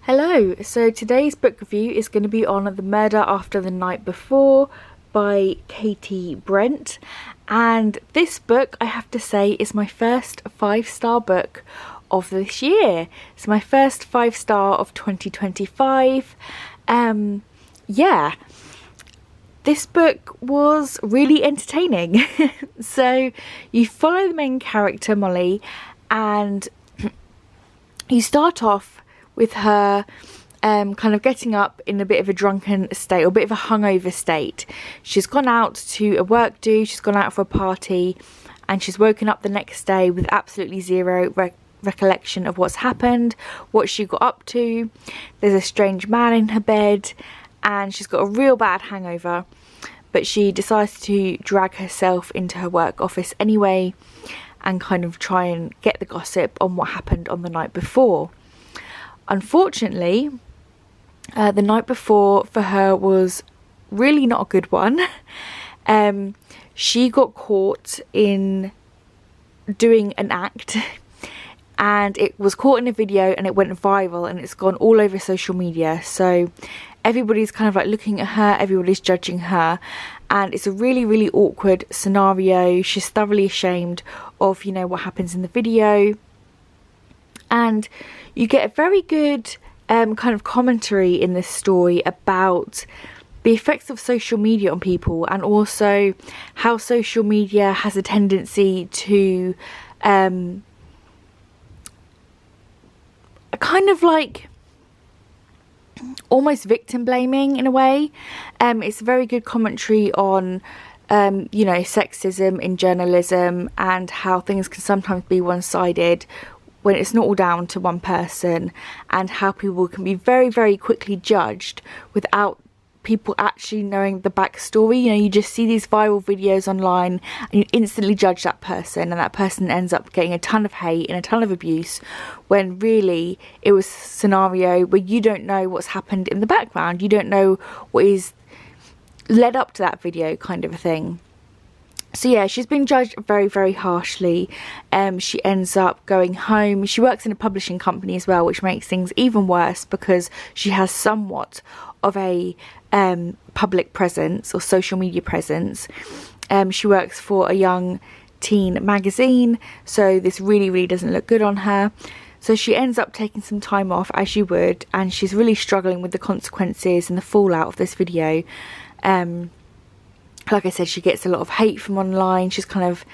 Hello, so today's book review is going to be on The Murder After the Night Before by Katie Brent, and this book, I have to say, is my first 5-star book of this year. It's my first 5-star of 2025. Yeah, this book was really entertaining. So you follow the main character, Molly, and you start off with her kind of getting up in a bit of a drunken state, or a bit of a hungover state. She's gone out to a work do, she's gone out for a party, and she's woken up the next day with absolutely zero recollection of what's happened, what she got up to. There's a strange man in her bed, and she's got a real bad hangover, but she decides to drag herself into her work office anyway and kind of try and get the gossip on what happened on the night before. Unfortunately, the night before for her was really not a good one. She got caught in doing an act, and it was caught in a video and it went viral and it's gone all over social media. So everybody's kind of like looking at her, everybody's judging her, and it's a really awkward scenario. She's thoroughly ashamed of, what happens in the video. And you get a very good kind of commentary in this story about the effects of social media on people, and also how social media has a tendency to kind of like almost victim blaming in a way. It's a very good commentary on sexism in journalism, and how things can sometimes be one-sided when it's not all down to one person, and how people can be very quickly judged without people actually knowing the backstory. You just see these viral videos online and you instantly judge that person, and that person ends up getting a ton of hate and a ton of abuse, when really it was a scenario where you don't know what's happened in the background. You don't know what is led up to that video, kind of a thing. So yeah, she's been judged very harshly. She ends up going home. She works in a publishing company as well, which makes things even worse because she has somewhat of a public presence or social media presence. She works for a young teen magazine, so this really doesn't look good on her. So she ends up taking some time off, as you would, and she's really struggling with the consequences and the fallout of this video. Like I said, she gets a lot of hate from online. She's kind of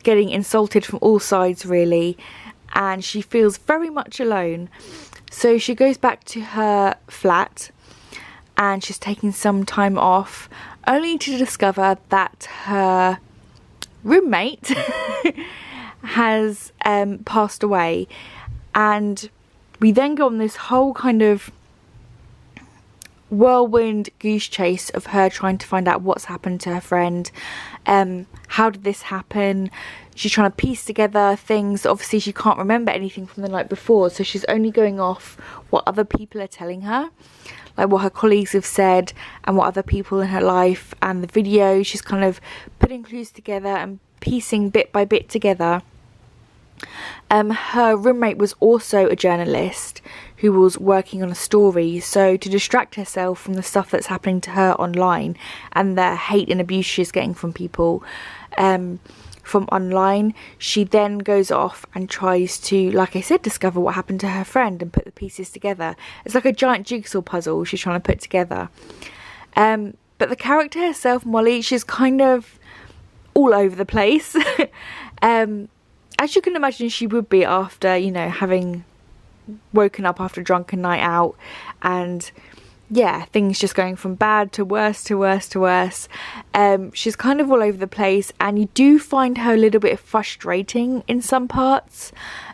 getting insulted from all sides, really, and she feels very much alone. So she goes back to her flat and she's taking some time off, only to discover that her roommate has passed away. And we then go on this whole kind of whirlwind goose chase of her trying to find out what's happened to her friend. How did this happen? She's trying to piece together things. Obviously she can't remember anything from the night before, so she's only going off what other people are telling her, like what her colleagues have said and what other people in her life and the video. She's kind of putting clues together and piecing bit by bit together. Her roommate was also a journalist who was working on a story, so to distract herself from the stuff that's happening to her online and the hate and abuse she's getting from people from online, she then goes off and tries to, like I said, discover what happened to her friend and put the pieces together. It's like a giant jigsaw puzzle she's trying to put together. But the character herself, Molly, she's kind of all over the place. As you can imagine she would be after, having woken up after a drunken night out, and yeah, things just going from bad to worse to worse to worse. She's kind of all over the place, and you do find her a little bit frustrating in some parts.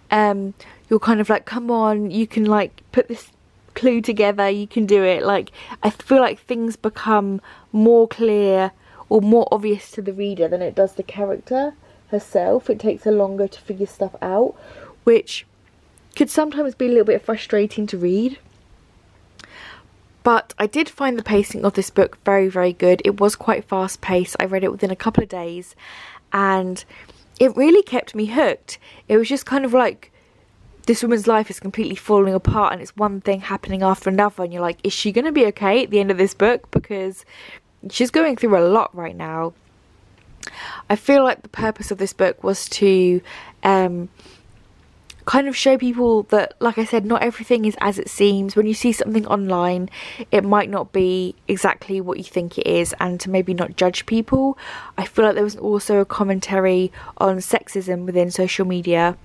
You're kind of like, come on, you can like put this clue together, you can do it. Like, I feel like things become more clear or more obvious to the reader than it does the character herself. It takes her longer to figure stuff out, which could sometimes be a little bit frustrating to read. But I did find the pacing of this book very good. It was quite fast paced. I read it within a couple of days and it really kept me hooked. It was just kind of like this woman's life is completely falling apart and it's one thing happening after another, and you're like, is she going to be okay at the end of this book? Because she's going through a lot right now. I feel like the purpose of this book was to kind of show people that, like I said, not everything is as it seems. When you see something online, it might not be exactly what you think it is, and to maybe not judge people. I feel like there was also a commentary on sexism within social media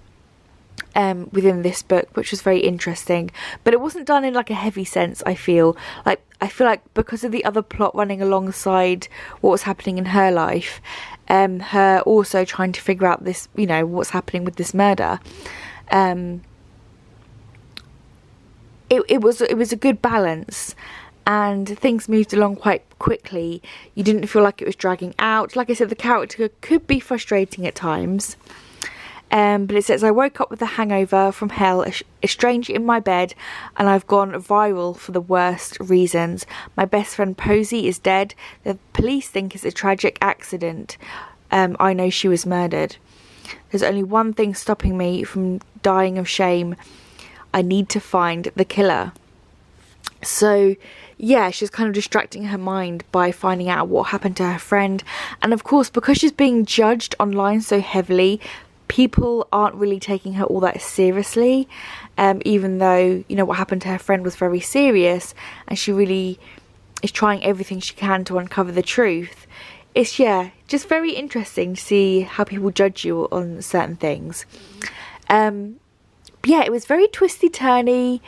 within this book, which was very interesting, but it wasn't done in like a heavy sense. I feel like because of the other plot running alongside what was happening in her life, her also trying to figure out this, you know, what's happening with this murder, it was a good balance, and things moved along quite quickly. You didn't feel like it was dragging out. Like I said, the character could be frustrating at times. But it says, I woke up with a hangover from hell, estranged in my bed, and I've gone viral for the worst reasons. My best friend Posey is dead. The police think it's a tragic accident. I know she was murdered. There's only one thing stopping me from dying of shame. I need to find the killer. So yeah, she's kind of distracting her mind by finding out what happened to her friend. And of course, because she's being judged online so heavily, people aren't really taking her all that seriously, even though, you know, what happened to her friend was very serious, and she really is trying everything she can to uncover the truth. It's, yeah, just very interesting to see how people judge you on certain things. Yeah, it was very twisty-turny,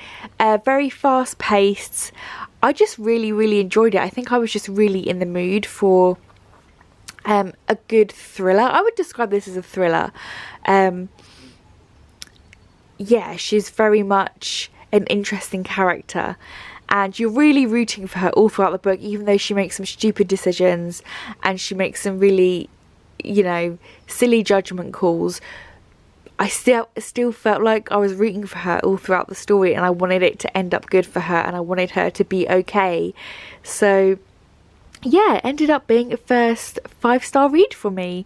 very fast-paced. I just really enjoyed it. I think I was just really in the mood for a good thriller. I would describe this as a thriller. Yeah, she's very much an interesting character, and you're really rooting for her all throughout the book, even though she makes some stupid decisions and she makes some really, you know, silly judgment calls. I still felt like I was rooting for her all throughout the story, and I wanted it to end up good for her, and I wanted her to be okay. So yeah, it ended up being a first 5-star read for me.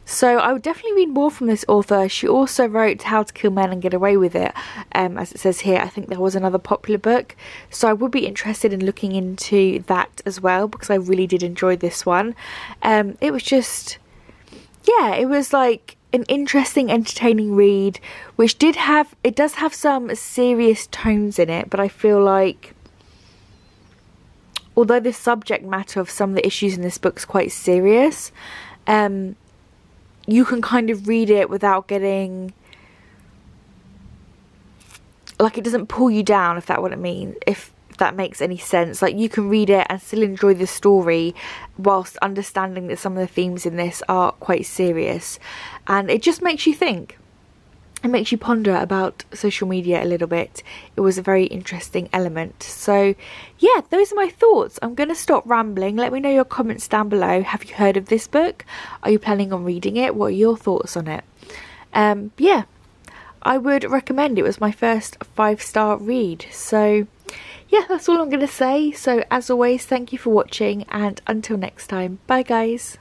So I would definitely read more from this author. She also wrote How to Kill Men and Get Away with It, as it says here. I think there was another popular book, so I would be interested in looking into that as well, because I really did enjoy this one. It was just, yeah, it was like an interesting, entertaining read, which does have some serious tones in it, but I feel like, although the subject matter of some of the issues in this book is quite serious, you can kind of read it without getting, like, it doesn't pull you down, if that makes any sense. Like, you can read it and still enjoy the story whilst understanding that some of the themes in this are quite serious, and it just makes you think. It makes you ponder about social media a little bit. It was a very interesting element. So yeah, those are my thoughts. I'm going to stop rambling. Let me know your comments down below. Have you heard of this book? Are you planning on reading it? What are your thoughts on it? Yeah, I would recommend. It was my first 5-star read. So yeah, that's all I'm going to say. So as always, thank you for watching, and until next time, bye guys.